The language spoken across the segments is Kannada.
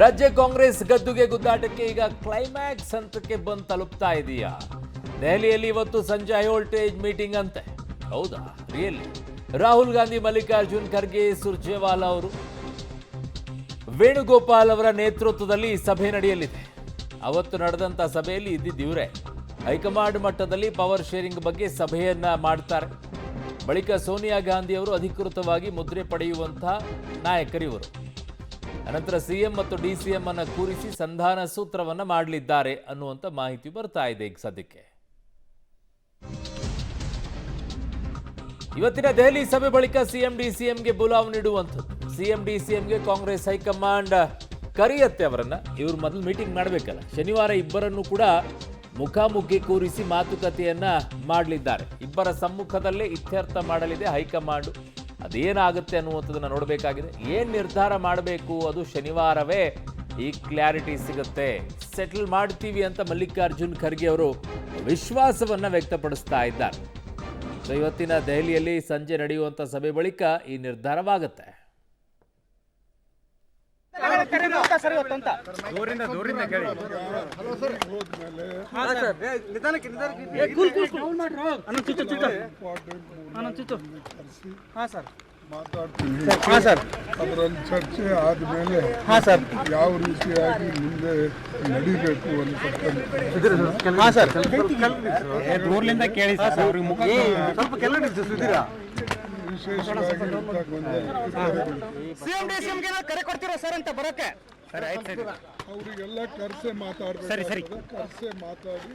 ರಾಜ್ಯ ಕಾಂಗ್ರೆಸ್ ಗದ್ದುಗೆ ಗುದ್ದಾಟಕ್ಕೆ ಈಗ ಕ್ಲೈಮ್ಯಾಕ್ಸ್ ಹಂತಕ್ಕೆ ಬಂದು ತಲುಪ್ತಾ ಇದೆಯಾ? ದೆಹಲಿಯಲ್ಲಿ ಇವತ್ತು ಸಂಜೆ ಹೈ ವೋಲ್ಟೇಜ್ ಮೀಟಿಂಗ್ ಅಂತೆ. ಹೌದಾ? ರಿಯಲಿ? ರಾಹುಲ್ ಗಾಂಧಿ, ಮಲ್ಲಿಕಾರ್ಜುನ್ ಖರ್ಗೆ, ಸುರ್ಜೇವಾಲಾ ಅವರು, ವೇಣುಗೋಪಾಲ್ ಅವರ ನೇತೃತ್ವದಲ್ಲಿ ಸಭೆ ನಡೆಯಲಿದೆ. ಅವತ್ತು ನಡೆದಂಥ ಸಭೆಯಲ್ಲಿ ಇದ್ದಿದ್ದವರೇ ಹೈಕಮಾಂಡ್ ಮಟ್ಟದಲ್ಲಿ ಪವರ್ ಶೇರಿಂಗ್ ಬಗ್ಗೆ ಸಭೆಯನ್ನ ಮಾಡ್ತಾರೆ. ಬಳಿಕ ಸೋನಿಯಾ ಗಾಂಧಿ ಅವರು ಅಧಿಕೃತವಾಗಿ ಮುದ್ರೆ ಪಡೆಯುವಂತಹ ನಾಯಕರಿವರು. ಅನಂತರ ಸಿಎಂ ಮತ್ತು ಡಿಸಿಎಂ ಅನ್ನು ಕೂರಿಸಿ ಸಂಧಾನ ಸೂತ್ರವನ್ನ ಮಾಡಲಿದ್ದಾರೆ ಅನ್ನುವಂಥ ಮಾಹಿತಿ ಬರ್ತಾ ಇದೆ ಈಗ ಸದ್ಯಕ್ಕೆ. ಇವತ್ತಿನ ದೆಹಲಿ ಸಭೆ ಬಳಿಕ ಸಿಎಂ ಡಿಸಿಎಂಗೆ ಬುಲಾವ್ ನೀಡುವಂಥದ್ದು. ಸಿಎಂ ಡಿಸಿಎಂಗೆ ಕಾಂಗ್ರೆಸ್ ಹೈಕಮಾಂಡ್ ಕರೆಯತ್ತೆ ಅವರನ್ನ. ಇವರು ಮೊದಲು ಮೀಟಿಂಗ್ ಮಾಡಬೇಕಲ್ಲ. ಶನಿವಾರ ಇಬ್ಬರನ್ನು ಕೂಡ ಮುಖಾಮುಖಿ ಕೂರಿಸಿ ಮಾತುಕತೆಯನ್ನ ಮಾಡಲಿದ್ದಾರೆ. ಇಬ್ಬರ ಸಮ್ಮುಖದಲ್ಲೇ ಇತ್ಯರ್ಥ ಮಾಡಲಿದೆ ಹೈಕಮಾಂಡ್. ಅದೇನಾಗುತ್ತೆ ಅನ್ನುವಂಥದ್ದನ್ನು ನೋಡಬೇಕಾಗಿದೆ. ಏನು ನಿರ್ಧಾರ ಮಾಡಬೇಕು ಅದು ಶನಿವಾರವೇ ಈ ಕ್ಲಾರಿಟಿ ಸಿಗುತ್ತೆ. ಸೆಟಲ್ ಮಾಡ್ತೀವಿ ಅಂತ ಮಲ್ಲಿಕಾರ್ಜುನ್ ಖರ್ಗೆ ಅವರು ವಿಶ್ವಾಸವನ್ನ ವ್ಯಕ್ತಪಡಿಸ್ತಾ ಇದ್ದಾರೆ. ಸೊ ಇವತ್ತಿನ ದೆಹಲಿಯಲ್ಲಿ ಸಂಜೆ ನಡೆಯುವಂಥ ಸಭೆ ಬಳಿಕ ಈ ನಿರ್ಧಾರವಾಗುತ್ತೆ. ಅದರಲ್ಲಿ ಚರ್ಚೆ ಆದ್ಮೇಲೆ ಯಾವ ರೀತಿಯಾಗಿ ಮುಂದೆ ನಡಿಬೇಕು ಅವರಿಗೆಲ್ಲ ಕರ್ಸೆ ಮಾತಾಡ್ಬೇಕು. ಕರ್ಸೆ ಮಾತಾಡಿ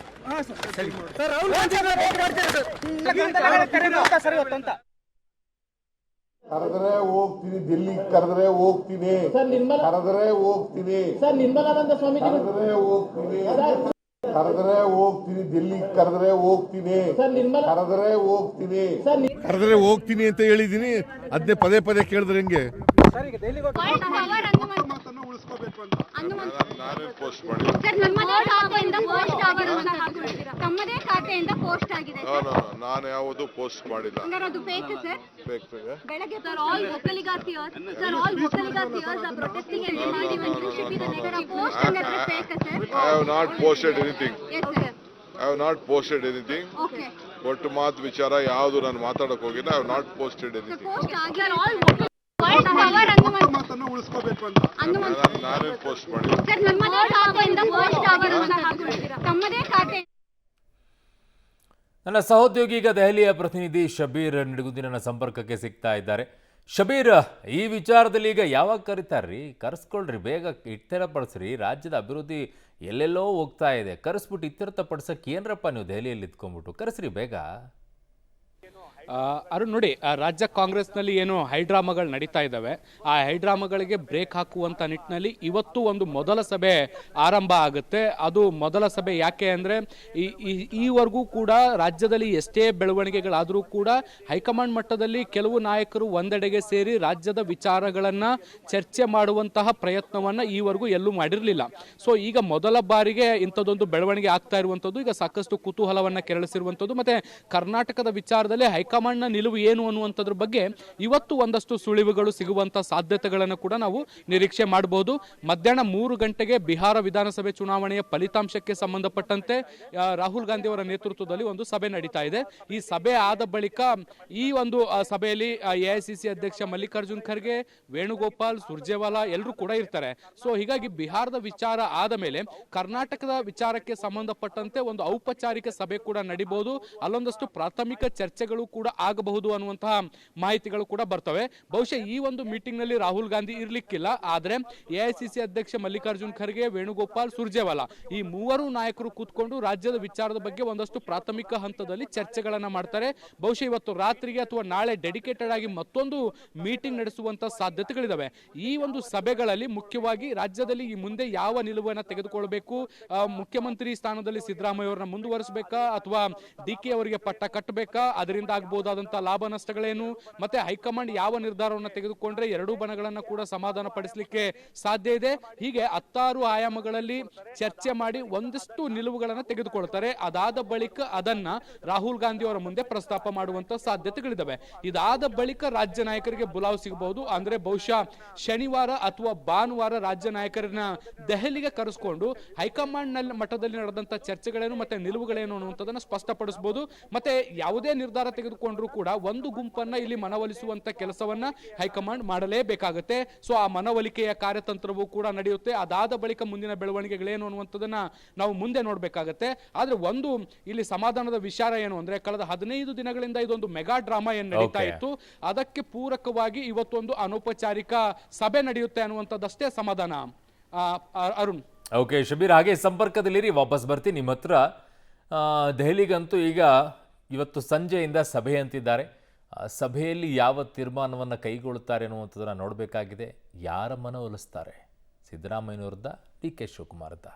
ಕರೆದ್ರೆ ಹೋಗ್ತೀನಿ, ಡೆಲ್ಲಿಗೆ ಕರೆದ್ರೆ ಹೋಗ್ತೀನಿ, ಕರೆದ್ರೆ ಹೋಗ್ತೀನಿ, ಕರೆದ್ರೆ ಹೋಗ್ತೀನಿ, ಕರೆದ್ರೆ ಹೋಗ್ತೀನಿ, ಡೆಲ್ಲಿಗೆ ಕರೆದ್ರೆ ಹೋಗ್ತೀನಿ, ಕರೆದ್ರೆ ಹೋಗ್ತೀನಿ, ಕರೆದ್ರೆ ಹೋಗ್ತೀನಿ ಅಂತ ಹೇಳಿದೀನಿ. ಅದನ್ನೇ ಪದೇ ಪದೇ ಕೇಳಿದ್ರೆ ಹೆಂಗೆ? ನಾನು ಯಾವುದು ಪೋಸ್ಟ್ ಮಾಡಿಲ್ಲ. ಒಟ್ಟು ಮಾತು ವಿಚಾರ ಯಾವುದು ನಾನು ಮಾತಾಡಕ್ ಹೋಗಿಲ್ಲ. I have not posted anything. ನಾನೇ ಪೋಸ್ಟ್ ಮಾಡಿಲ್ಲ. ನನ್ನ ಸಹೋದ್ಯೋಗಿ ಈಗ ದೆಹಲಿಯ ಪ್ರತಿನಿಧಿ ಶಬೀರ್ ನಿಡುಗುಂದಿ ನನ್ನ ಸಂಪರ್ಕಕ್ಕೆ ಸಿಗ್ತಾ ಇದ್ದಾರೆ. ಶಬೀರ್, ಈ ವಿಚಾರದಲ್ಲಿ ಈಗ ಯಾವಾಗ ಕರೀತಾರ್ರಿ? ಕರೆಸ್ಕೊಳ್ರಿ, ಬೇಗ ಇತ್ಯರ್ಥಪಡಿಸ್ರಿ. ರಾಜ್ಯದ ಅಭಿವೃದ್ಧಿ ಎಲ್ಲೆಲ್ಲೋ ಹೋಗ್ತಾ ಇದೆ. ಕರೆಸ್ಬಿಟ್ಟು ಇತ್ಯರ್ಥಪಡಿಸಕ್ಕೆ ಏನರಪ್ಪ ನೀವು ದೆಹಲಿಯಲ್ಲಿ ಇದ್ಕೊಂಡ್ಬಿಟ್ಟು? ಕರೆಸ್ರಿ ಬೇಗ. ಅರುಣ್, ನೋಡಿ, ರಾಜ್ಯ ಕಾಂಗ್ರೆಸ್ನಲ್ಲಿ ಏನು ಹೈಡ್ರಾಮಾಗಳು ನಡೀತಾ ಇದ್ದಾವೆ, ಆ ಹೈಡ್ರಾಮಾಗಳಿಗೆ ಬ್ರೇಕ್ ಹಾಕುವಂಥ ನಿಟ್ಟಿನಲ್ಲಿ ಇವತ್ತು ಒಂದು ಮೊದಲ ಸಭೆ ಆರಂಭ ಆಗುತ್ತೆ. ಅದು ಮೊದಲ ಸಭೆ ಯಾಕೆ ಅಂದರೆ ಈವರೆಗೂ ಕೂಡ ರಾಜ್ಯದಲ್ಲಿ ಎಷ್ಟೇ ಬೆಳವಣಿಗೆಗಳಾದರೂ ಕೂಡ ಹೈಕಮಾಂಡ್ ಮಟ್ಟದಲ್ಲಿ ಕೆಲವು ನಾಯಕರು ಒಂದೆಡೆಗೆ ಸೇರಿ ರಾಜ್ಯದ ವಿಚಾರಗಳನ್ನು ಚರ್ಚೆ ಮಾಡುವಂತಹ ಪ್ರಯತ್ನವನ್ನು ಈವರೆಗೂ ಎಲ್ಲೂ ಮಾಡಿರಲಿಲ್ಲ. ಸೊ ಈಗ ಮೊದಲ ಬಾರಿಗೆ ಇಂಥದ್ದೊಂದು ಬೆಳವಣಿಗೆ ಆಗ್ತಾ ಇರುವಂಥದ್ದು ಈಗ ಸಾಕಷ್ಟು ಕುತೂಹಲವನ್ನು ಕೆರಳಿಸಿರುವಂಥದ್ದು. ಮತ್ತು ಕರ್ನಾಟಕದ ವಿಚಾರದಲ್ಲಿ ಹೈಕಮಾಂಡ್ನ ನಿಲುವು ಏನು ಅನ್ನುವಂಥದ್ರ ಬಗ್ಗೆ ಇವತ್ತು ಒಂದಷ್ಟು ಸುಳಿವುಗಳು ಸಿಗುವಂಥ ಸಾಧ್ಯತೆಗಳನ್ನು ಕೂಡ ನಾವು ನಿರೀಕ್ಷೆ ಮಾಡಬಹುದು. ಮಧ್ಯಾಹ್ನ 3 ಗಂಟೆಗೆ ಬಿಹಾರ ವಿಧಾನಸಭೆ ಚುನಾವಣೆಯ ಫಲಿತಾಂಶಕ್ಕೆ ಸಂಬಂಧಪಟ್ಟಂತೆ ರಾಹುಲ್ ಗಾಂಧಿ ಅವರ ನೇತೃತ್ವದಲ್ಲಿ ಒಂದು ಸಭೆ ನಡೀತಾ ಇದೆ. ಈ ಸಭೆ ಆದ ಬಳಿಕ ಈ ಒಂದು ಸಭೆಯಲ್ಲಿ ಎಐಸಿಸಿ ಅಧ್ಯಕ್ಷ ಮಲ್ಲಿಕಾರ್ಜುನ್ ಖರ್ಗೆ, ವೇಣುಗೋಪಾಲ್, ಸುರ್ಜೇವಾಲಾ ಎಲ್ಲರೂ ಕೂಡ ಇರ್ತಾರೆ. ಸೊ ಹೀಗಾಗಿ ಬಿಹಾರದ ವಿಚಾರ ಆದ ಮೇಲೆ ಕರ್ನಾಟಕದ ವಿಚಾರಕ್ಕೆ ಸಂಬಂಧಪಟ್ಟಂತೆ ಒಂದು ಔಪಚಾರಿಕ ಸಭೆ ಕೂಡ ನಡೀಬಹುದು. ಅಲ್ಲೊಂದಷ್ಟು ಪ್ರಾಥಮಿಕ ಚರ್ಚೆಗಳು ಕೂಡ ಆಗಬಹುದು ಅನ್ನುವಂತಹ ಮಾಹಿತಿಗಳು ಕೂಡ ಬರ್ತವೆ. ಬಹುಶಃ ಈ ಒಂದು ಮೀಟಿಂಗ್ ನಲ್ಲಿ ರಾಹುಲ್ ಗಾಂಧಿ ಇರ್ಲಿಕ್ಕಿಲ್ಲ. ಆದ್ರೆ ಎಐಸಿಸಿ ಅಧ್ಯಕ್ಷ ಮಲ್ಲಿಕಾರ್ಜುನ್ ಖರ್ಗೆ, ವೇಣುಗೋಪಾಲ್, ಸುರ್ಜೇವಾಲಾ ಈ ಮೂವರು ನಾಯಕರು ಕೂತ್ಕೊಂಡು ರಾಜ್ಯದ ವಿಚಾರದ ಬಗ್ಗೆ ಒಂದಷ್ಟು ಪ್ರಾಥಮಿಕ ಹಂತದಲ್ಲಿ ಚರ್ಚೆಗಳನ್ನ ಮಾಡ್ತಾರೆ. ಬಹುಶಃ ಇವತ್ತು ರಾತ್ರಿಗೆ ಅಥವಾ ನಾಳೆ ಡೆಡಿಕೇಟೆಡ್ ಆಗಿ ಮತ್ತೊಂದು ಮೀಟಿಂಗ್ ನಡೆಸುವಂತ ಸಾಧ್ಯತೆಗಳಿದಾವೆ. ಈ ಒಂದು ಸಭೆಗಳಲ್ಲಿ ಮುಖ್ಯವಾಗಿ ರಾಜ್ಯದಲ್ಲಿ ಈ ಮುಂದೆ ಯಾವ ನಿಲುವನ್ನು ತೆಗೆದುಕೊಳ್ಳಬೇಕು, ಮುಖ್ಯಮಂತ್ರಿ ಸ್ಥಾನದಲ್ಲಿ ಸಿದ್ದರಾಮಯ್ಯ ಅವರನ್ನ ಮುಂದುವರಿಸಬೇಕಾ ಅಥವಾ ಡಿಕೆ ಅವರಿಗೆ ಪಟ್ಟ ಕಟ್ಟಬೇಕಾ, ಅದರಿಂದ ಆಗ್ಬೋದಾದಂತಹ ಲಾಭ ನಷ್ಟಗಳೇನು, ಮತ್ತೆ ಹೈಕಮಾಂಡ್ ಯಾವ ನಿರ್ಧಾರವನ್ನು ತೆಗೆದುಕೊಂಡ್ರೆ ಎರಡೂ ಬಣಗಳನ್ನ ಕೂಡ ಸಮಾಧಾನ ಪಡಿಸಲಿಕ್ಕೆ ಸಾಧ್ಯ ಇದೆ. ಹೀಗೆ 16 ಆಯಾಮಗಳಲ್ಲಿ ಚರ್ಚೆ ಮಾಡಿ ಒಂದಷ್ಟು ನಿಲುವುಗಳನ್ನ ತೆಗೆದುಕೊಳ್ತಾರೆ. ಅದಾದ ಬಳಿಕ ಅದನ್ನ ರಾಹುಲ್ ಗಾಂಧಿ ಅವರ ಮುಂದೆ ಪ್ರಸ್ತಾಪ ಮಾಡುವಂತ ಸಾಧ್ಯತೆಗಳಿದಾವೆ. ಇದಾದ ಬಳಿಕ ರಾಜ್ಯ ನಾಯಕರಿಗೆ ಬುಲಾವ್ ಸಿಗಬಹುದು. ಅಂದ್ರೆ ಬಹುಶಃ ಶನಿವಾರ ಅಥವಾ ಭಾನುವಾರ ರಾಜ್ಯ ನಾಯಕರನ್ನ ದೆಹಲಿಗೆ ಕರೆಸ್ಕೊಂಡು ಹೈಕಮಾಂಡ್ ನಲ್ಲಿ ಮಟ್ಟದಲ್ಲಿ ನಡೆದಂತ ಚರ್ಚೆಗಳೇನು ಮತ್ತೆ ನಿಲುವುಗಳೇನು ಅನ್ನುವಂಥದ್ದನ್ನ ಸ್ಪಷ್ಟಪಡಿಸಬಹುದು. ಮತ್ತೆ ಯಾವುದೇ ನಿರ್ಧಾರ ತೆಗೆದುಕೊಂಡ್ರು ಕೂಡ ಒಂದು ಗುಂಪನ್ನ ಇಲ್ಲಿ ಮನವೊಲಿಸುವಂತ ಕೆಲಸವನ್ನ ಹೈಕಮಾಂಡ್ ಮಾಡಲೇಬೇಕಾಗುತ್ತೆ. ಸೊ ಆ ಮನವೊಲಿಕೆಯ ಕಾರ್ಯತಂತ್ರವೂ ಕೂಡ ನಡೆಯುತ್ತೆ. ಅದಾದ ಬಳಿಕ ಮುಂದಿನ ಬೆಳವಣಿಗೆಗಳೇನು ಅನ್ನುವಂಥದ್ದನ್ನ ನಾವು ಮುಂದೆ ನೋಡ್ಬೇಕಾಗತ್ತೆ. ಆದ್ರೆ ಒಂದು ಇಲ್ಲಿ ಸಮಾಧಾನದ ವಿಚಾರ ಏನು ಅಂದ್ರೆ ಕಳೆದ 15 ದಿನಗಳಿಂದ ಇದೊಂದು ಮೆಗಾ ಡ್ರಾಮಾ ಏನ್ ನಡೀತಾ ಇತ್ತು, ಅದಕ್ಕೆ ಪೂರಕವಾಗಿ ಇವತ್ತೊಂದು ಅನೌಪಚಾರಿಕ ಸಭೆ ನಡೆಯುತ್ತೆ ಅನ್ನುವಂಥದ್ದಷ್ಟೇ ಸಮಾಧಾನ. ಅರುಣ್. ಓಕೆ ಶಬೀರ್, ಹಾಗೆ ಸಂಪರ್ಕದಲ್ಲಿರಿ, ವಾಪಸ್ ಬರ್ತೀನಿ ನಿಮ್ಮ ಹತ್ರ. ದೆಹಲಿಗಂತೂ ಈಗ ಇವತ್ತು ಸಂಜೆಯಿಂದ ಸಭೆ ಅಂತಿದ್ದಾರೆ. ಸಭೆಯಲ್ಲಿ ಯಾವ ತೀರ್ಮಾನವನ್ನು ಕೈಗೊಳ್ಳುತ್ತಾರೆ ಅನ್ನುವಂಥದ್ದನ್ನು ನೋಡಬೇಕಾಗಿದೆ. ಯಾರ ಮನವೊಲಿಸ್ತಾರೆ, ಸಿದ್ದರಾಮಯ್ಯನವ್ರದ್ದ, ಡಿ ಕೆ ಶಿವಕುಮಾರ್ದ?